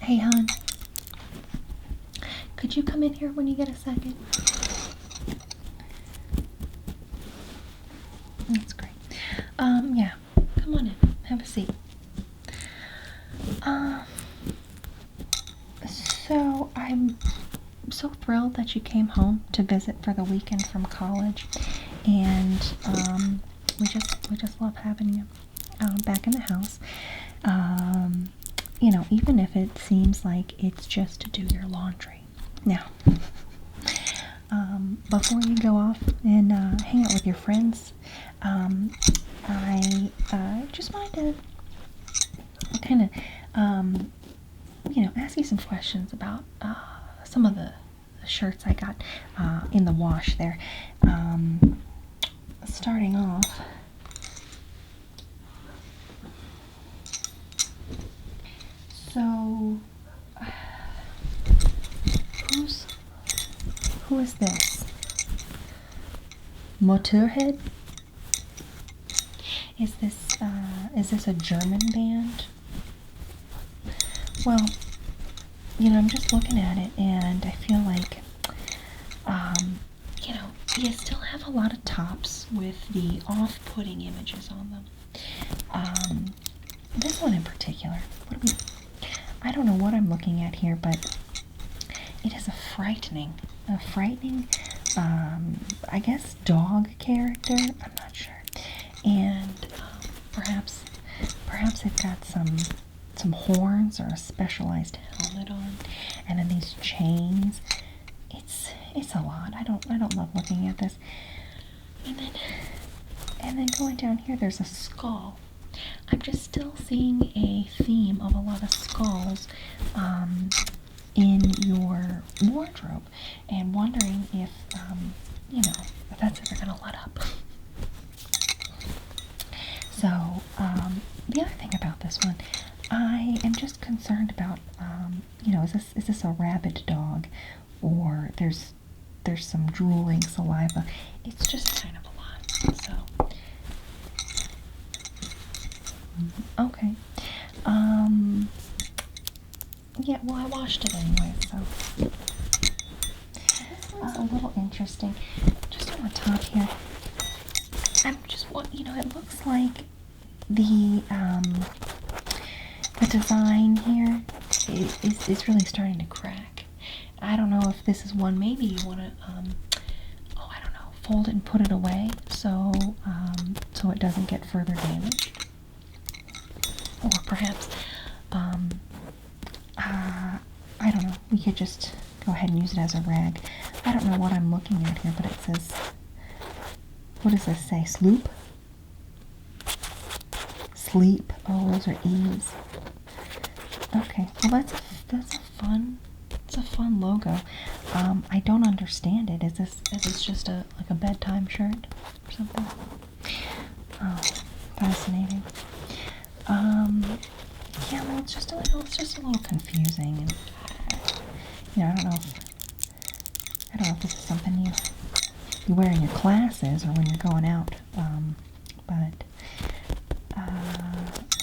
Hey, hon. Could you come in here when you get a second? That's great. Yeah. Come on in. Have a seat. So I'm so thrilled that you came home to visit for the weekend from college, and we just love having you back in the house. You know, even if it seems like it's just to do your laundry. Now, before you go off and hang out with your friends, I just wanted to kind of, you know, ask you some questions about some of the shirts I got in the wash there. Starting off, so who is this? Motorhead? Is this a German band? Well, you know, I'm just looking at it and I feel like, you know, you still have a lot of tops with the off-putting images on them. This one in particular, I don't know what I'm looking at here, but it is a frightening, I guess, dog character. I'm not sure. And perhaps they've got some horns or a specialized helmet on, and then these chains. It's a lot. I don't love looking at this. And then going down here, there's a skull. I'm just still seeing a theme of a lot of skulls in your wardrobe, and wondering if you know, if that's ever gonna let up. So the other thing about this one, I am just concerned about, you know, is this a rabid dog, or there's some drooling saliva. It's just kind of a lot. So okay. Yeah, well, I washed it anyway, so this one's a little interesting. Just on the top here, I'm just, you know, it looks like the design here is really starting to crack. I don't know if this is one, maybe you want to, oh, I don't know, fold it and put it away so it doesn't get further damaged. Or perhaps, I don't know, we could just go ahead and use it as a rag. I don't know what I'm looking at here, but it says, what does this say? Sloop? Sleep. Oh, those are E's. Okay, well that's a fun logo. I don't understand it. Is this just like a bedtime shirt or something? Oh, fascinating. Yeah, well, it's just a little confusing, and you know, I don't know if this is something you wear in your classes or when you're going out. But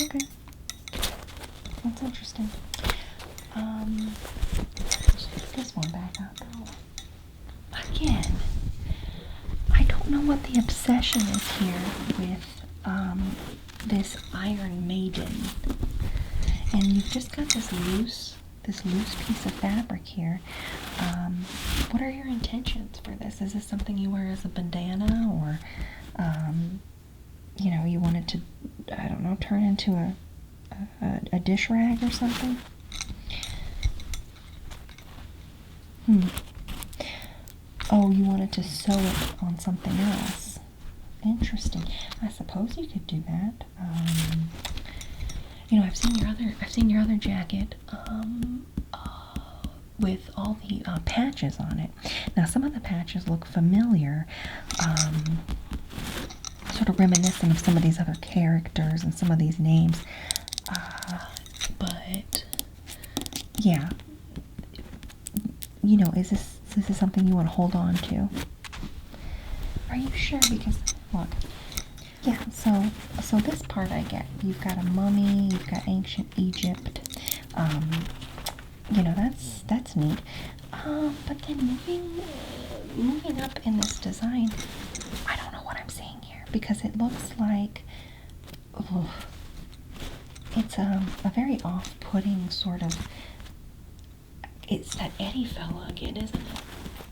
okay, that's interesting. Let's put this one back up. Again, I don't know what the obsession is here with this Iron Maiden, and you've just got this loose piece of fabric here. What are your intentions for this? Is this something you wear as a bandana, or you know, you want it to, I don't know, turn into a dish rag or something? Oh, you wanted to sew it on something else. Interesting. I suppose you could do that. You know, I've seen your other jacket with all the patches on it. Now, some of the patches look familiar, sort of reminiscent of some of these other characters and some of these names. But yeah, you know, is this something you want to hold on to? Are you sure? Because look, yeah. So this part I get. You've got a mummy. You've got ancient Egypt. you know, that's neat. But then moving up in this design, I don't know what I'm seeing here, because it looks like, oh, it's a very off-putting sort of, it's that Eddie fella again, isn't it?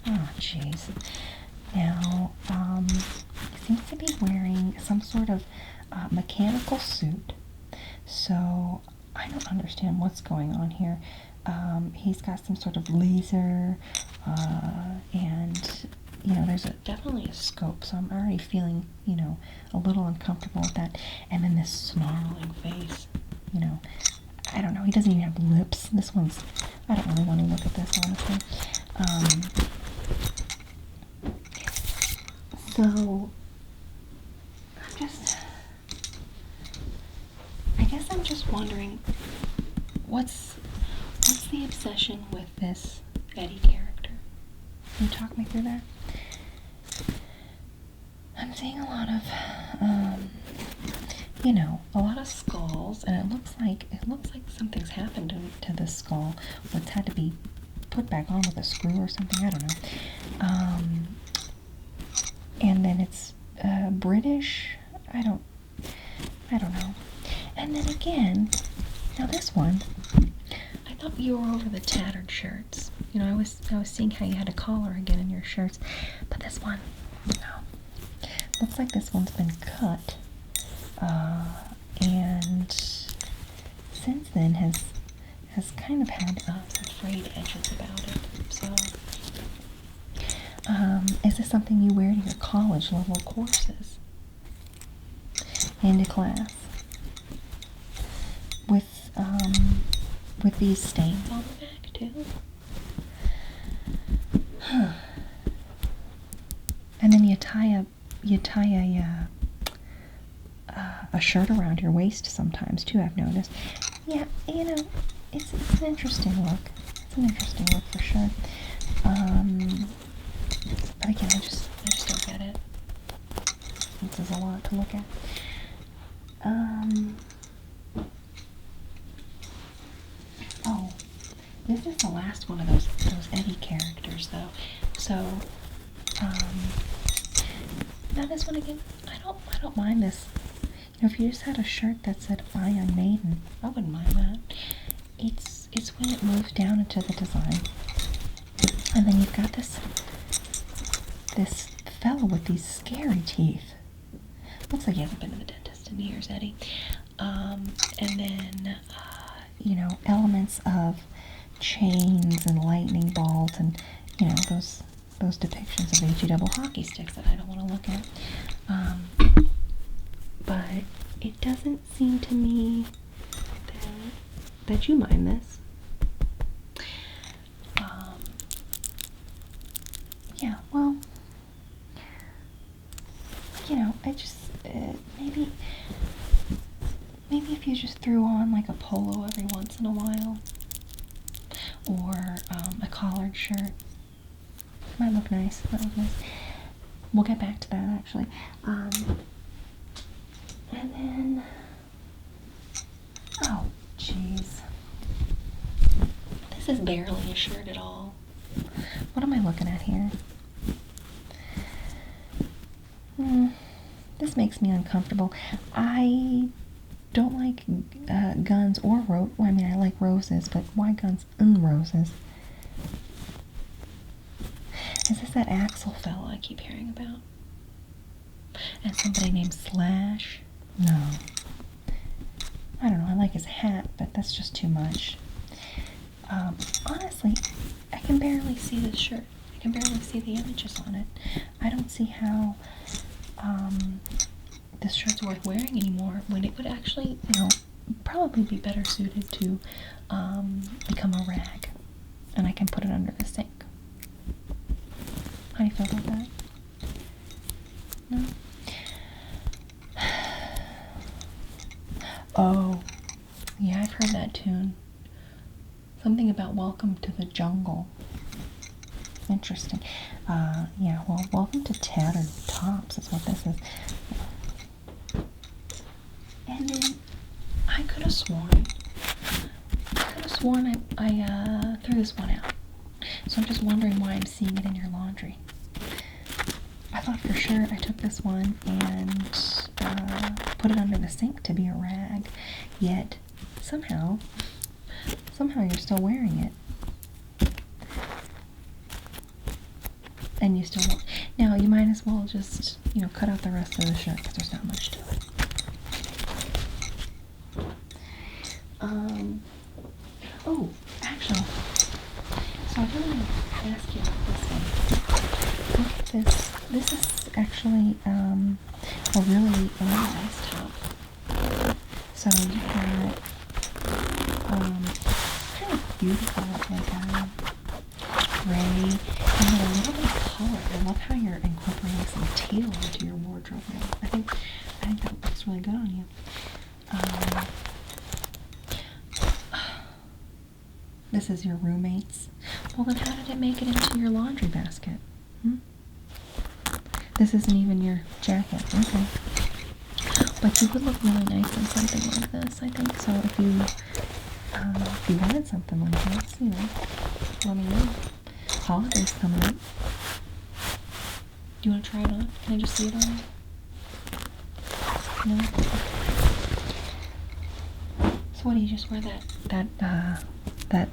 Oh, jeez. Now, he seems to be wearing some sort of mechanical suit, so I don't understand what's going on here. He's got some sort of laser, and, you know, there's definitely a scope, so I'm already feeling, you know, a little uncomfortable with that. And then this snarling face, you know, I don't know, he doesn't even have lips. This one's, I don't really want to look at this, honestly. So, I guess I'm just wondering, what's the obsession with this Eddie character? Can you talk me through that? I'm seeing a lot of, you know, a lot of skulls, and it looks like something's happened to this skull. It's had to be put back on with a screw or something. I don't know. And then it's British. I don't know. And then again, now this one, I thought you were over the tattered shirts. You know, I was seeing how you had a collar again in your shirts, but this one, no. Looks like this one's been cut, and since then has kind of had some frayed edges about it. So, is this something you wear to your college level courses? Into class? With these stains on the back too? Huh. And then you tie a shirt around your waist sometimes too, I've noticed. Yeah, you know, it's an interesting look. It's an interesting look for sure. But again, I just don't get it. This is a lot to look at. Oh, this is the last one of those Eddie characters, though. So, now this one again, I don't mind this. You know, if you just had a shirt that said "I am Maiden," I wouldn't mind that. It's when it moves down into the design, and then you've got this fellow with these scary teeth. Looks like he hasn't been to the dentist in years, Eddie. And then, you know, elements of chains and lightning bolts and, you know, those depictions of HE double hockey sticks that I don't want to look at. But it doesn't seem to me that you mind this. Yeah, well, you know, I just, maybe if you just threw on like a polo every once in a while, or a collared shirt, might look nice. We'll get back to that actually. And then, oh, jeez, this is barely a shirt at all. What am I looking at here? This makes me uncomfortable. I don't like guns or I mean, I like roses, but why guns and roses? Is this that Axel fella I keep hearing about? And somebody named Slash? No. I don't know, I like his hat, but that's just too much. Honestly, I can barely see this shirt. I can barely see the images on it. I don't see how this shirt's worth wearing anymore when it would actually, you know, probably be better suited to become a rag, and I can put it under the sink. How do you feel about that? No? Oh, yeah, I've heard that tune. Something about Welcome to the Jungle. Interesting. Yeah, well, Welcome to Tattered Tops is what this is. And then I could have sworn sworn I threw this one out. So I'm just wondering why I'm seeing it in your laundry. I thought for sure I took this one and put it under the sink to be a rag, yet somehow you're still wearing it. And you still won't. Now, you might as well just, cut out the rest of the shirt because there's not much to it. Oh, actually, so I really want to ask you about this one. Look at this. This is actually a really nice top. So you got kind of beautiful, like gray, and then a little bit of color. I love how you're incorporating some teal into your wardrobe now. I think that looks really good on you. This is your roommate's. Well, then how did it make it into your laundry basket? This isn't even your jacket. Okay. But you would look really nice in something like this, I think. So if you wanted something like this, let me know. Holidays coming up. Do you want to try it on? Can I just see it on you? No? So what, do you just wear that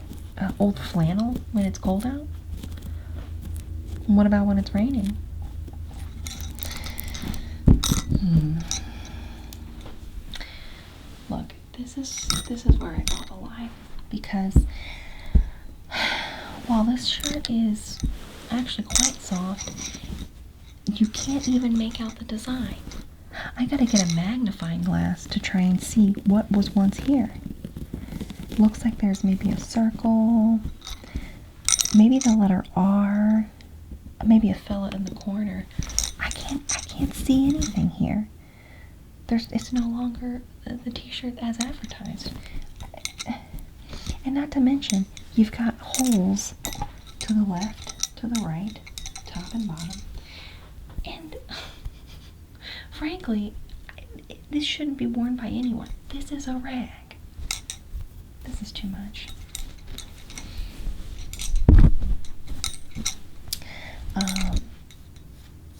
old flannel when it's cold out? And what about when it's raining? Look, this is where I draw the line, because while this shirt is actually quite soft, you can't even make out the design. I gotta get a magnifying glass to try and see what was once here. Looks like there's maybe a circle, maybe the letter R, maybe a fillet in the corner. I can't see anything here. It's no longer the t-shirt as advertised. And not to mention, you've got holes to the left, to the right, top and bottom. And frankly, this shouldn't be worn by anyone. This is a rag. This is too much.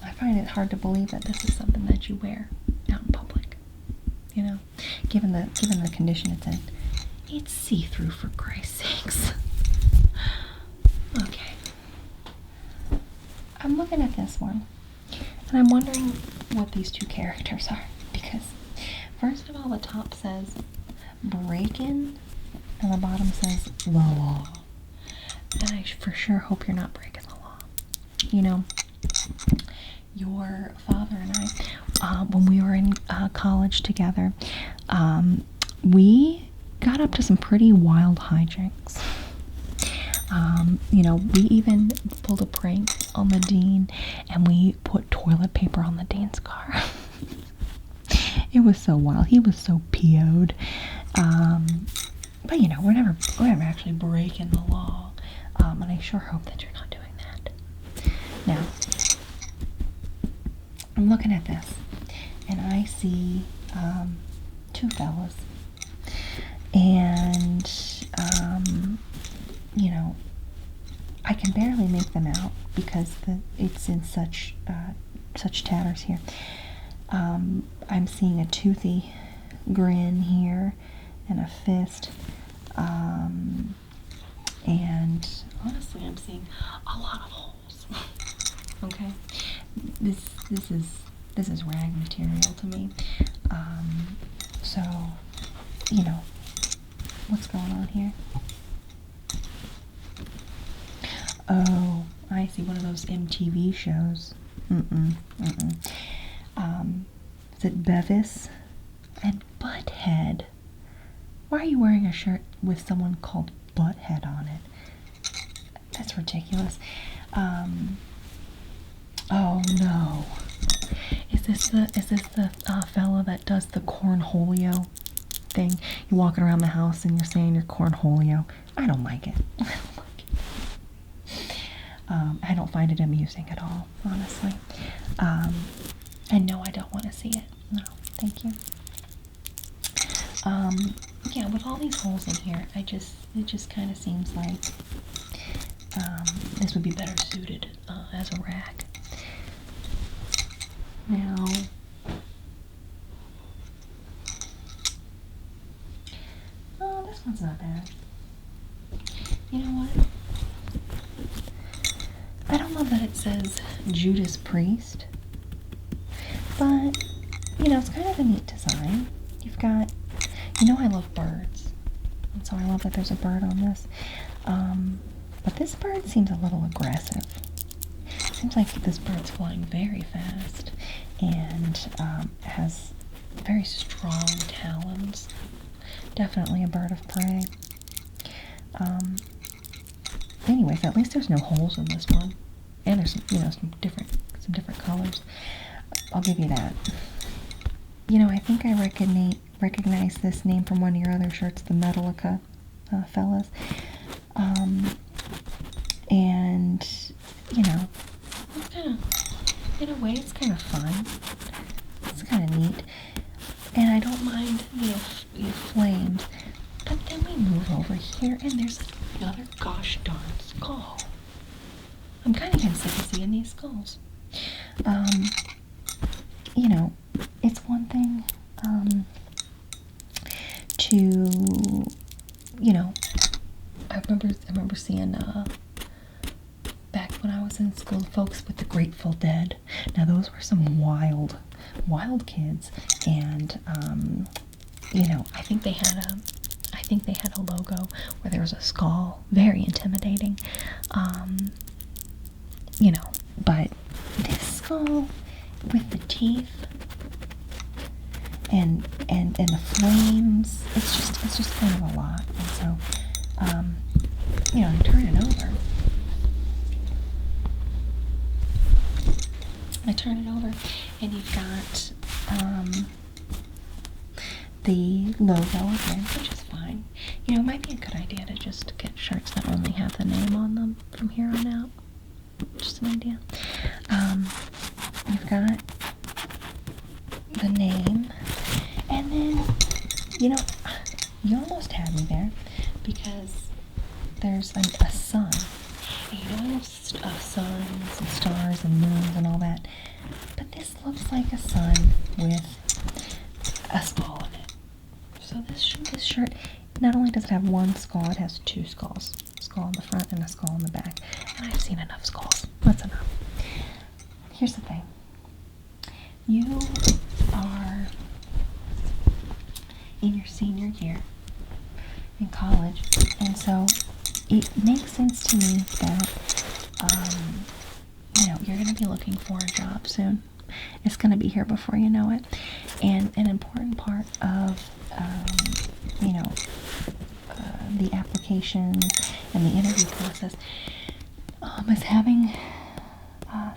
I find it hard to believe that this is something that you wear out in public. Given the condition it's in. It's see-through, for Christ's sakes. Okay. I'm looking at this one, and I'm wondering what these two characters are. Because, first of all, the top says break-in, and the bottom says the law. And I for sure hope you're not breaking the law. Your father and I, when we were in college together, we got up to some pretty wild hijinks. We even pulled a prank on the dean, and we put toilet paper on the dean's car. It was so wild. He was so PO'd. But we're never actually breaking the law. And I sure hope that you're not doing that. Now, I'm looking at this, and I see two fellas, and I can barely make them out because it's in such tatters here. I'm seeing a toothy grin here and a fist, and honestly, I'm seeing a lot of holes. Okay, this is rag material to me. So what's going on here? Oh, I see, one of those MTV shows. Is it Beavis and Butt-Head? Why are you wearing a shirt with someone called Butt-Head on it? That's ridiculous. Oh no. Is this the fellow that does the cornholio thing? You're walking around the house and you're saying you're cornholio. I don't like it. I don't find it amusing at all, honestly. And no, I don't want to see it. No, thank you. yeah, with all these holes in here, it just kind of seems like this would be better suited as a rack. Now, oh, this one's not bad. You know what? I don't know that it says Judas Priest, but, you know, it's kind of a neat design. You've got, you know, I love birds, and so I love that there's a bird on this. But this bird seems a little aggressive. Seems like this bird's flying very fast and has very strong talons. Definitely a bird of prey. Anyways, at least there's no holes in this one, and there's some, you know, some different colors. I'll give you that. You know, I think I recognize this name from one of your other shirts, the Metallica fellas. And you know, it's kind of, in a way, it's kind of fun. It's kind of neat, and I don't mind the flames. But then we move over here, and there's another gosh darn skull. I'm kind of getting sick of seeing these skulls. You know, it's one thing to, you know, I remember seeing back when I was in school, folks with the Grateful Dead. Now those were some wild kids, and you know, I think they had a logo where there was a skull, very intimidating. You know, but this skull with the teeth and the flames, it's just kind of a lot. And so, you know, I turn it over. And you've got the logo again, which is fine. You know, it might be a good idea to just get shirts that only have the name on them from here on out. Just an idea. You've got the name, and then, you know, you almost had me there, because there's a sun. And you know, I love suns and stars and moons and all that, but this looks like a sun with a skull in it. So this shirt, not only does it have one skull, it has two skulls. A skull in the front and a skull in the back. And I've seen enough skulls. That's enough. Here's the thing. You are in your senior year in college, and so it makes sense to me that you know, you're going to be looking for a job soon. It's going to be here before you know it. And an important part of you know, the application and the interview process is having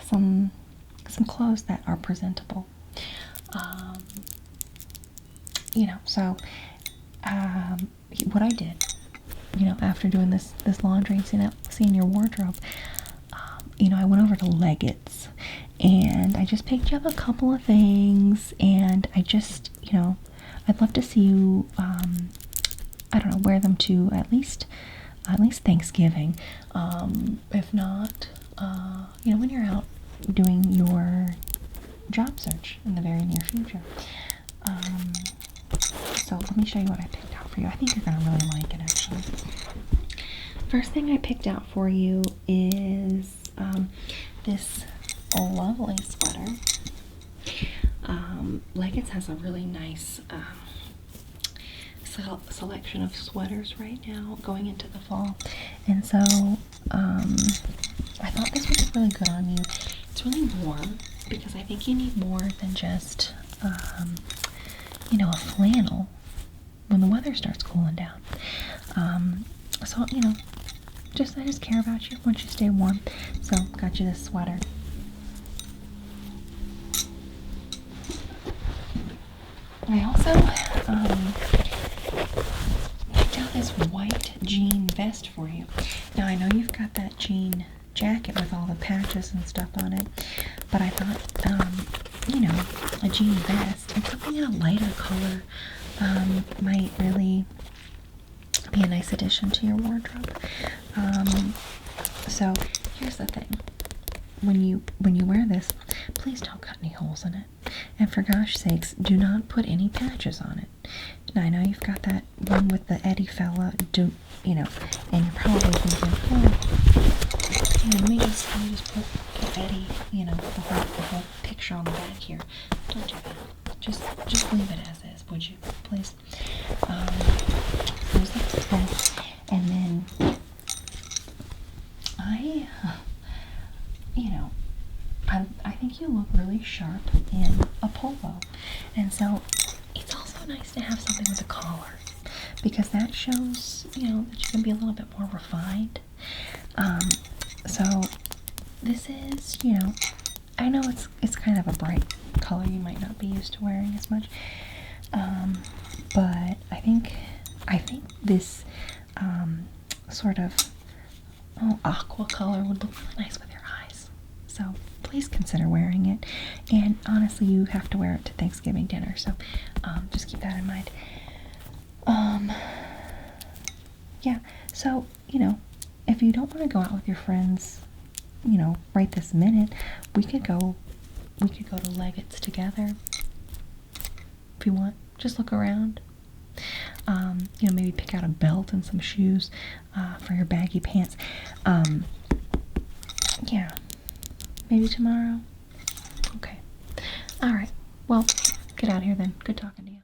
some clothes that are presentable. You know, so what I did, you know, after doing this laundry and seeing your wardrobe, you know, I went over to Leggett's, and I just picked up a couple of things, and I just, you know, I'd love to see you, I don't know, wear them to at least Thanksgiving. If not, you know, when you're out doing your job search in the very near future. So let me show you what I picked out for you. I think you're going to really like it, actually. First thing I picked out for you is this lovely sweater. Leggett's has a really nice selection of sweaters right now going into the fall, and so I thought this would look really good on you. It's really warm, because I think you need more than just you know, a flannel when the weather starts cooling down. So, you know, I just care about you, want you to stay warm, so got you this sweater. I also picked out this white jean vest for you. Now, I know you've got that jean jacket with all the patches and stuff on it, but I thought, you know, a jean vest and something in a lighter color might really be a nice addition to your wardrobe. So here's the thing. When you wear this, please don't cut any holes in it. And for gosh sakes, do not put any patches on it. Now I know you've got that one with the Eddie fella, and you're probably thinking, oh, let me just put Eddie, the whole picture on the back here. Don't do that. Just leave it as is, would you, please? There's this, and then I think you look really sharp in a polo, and so it's also nice to have something with a collar, because that shows, that you can be a little bit more refined. So this is, I know it's kind of a bright color you might not be used to wearing as much, but I think this sort of aqua color would look really nice with your eyes. So please consider wearing it. And honestly, you have to wear it to Thanksgiving dinner, so just keep that in mind. Yeah, so, if you don't want to go out with your friends, right this minute, we could go to Leggett's together. If you want, just look around. Maybe pick out a belt and some shoes for your baggy pants. Yeah, maybe tomorrow. Okay. All right. Well, get out of here then. Good talking to you.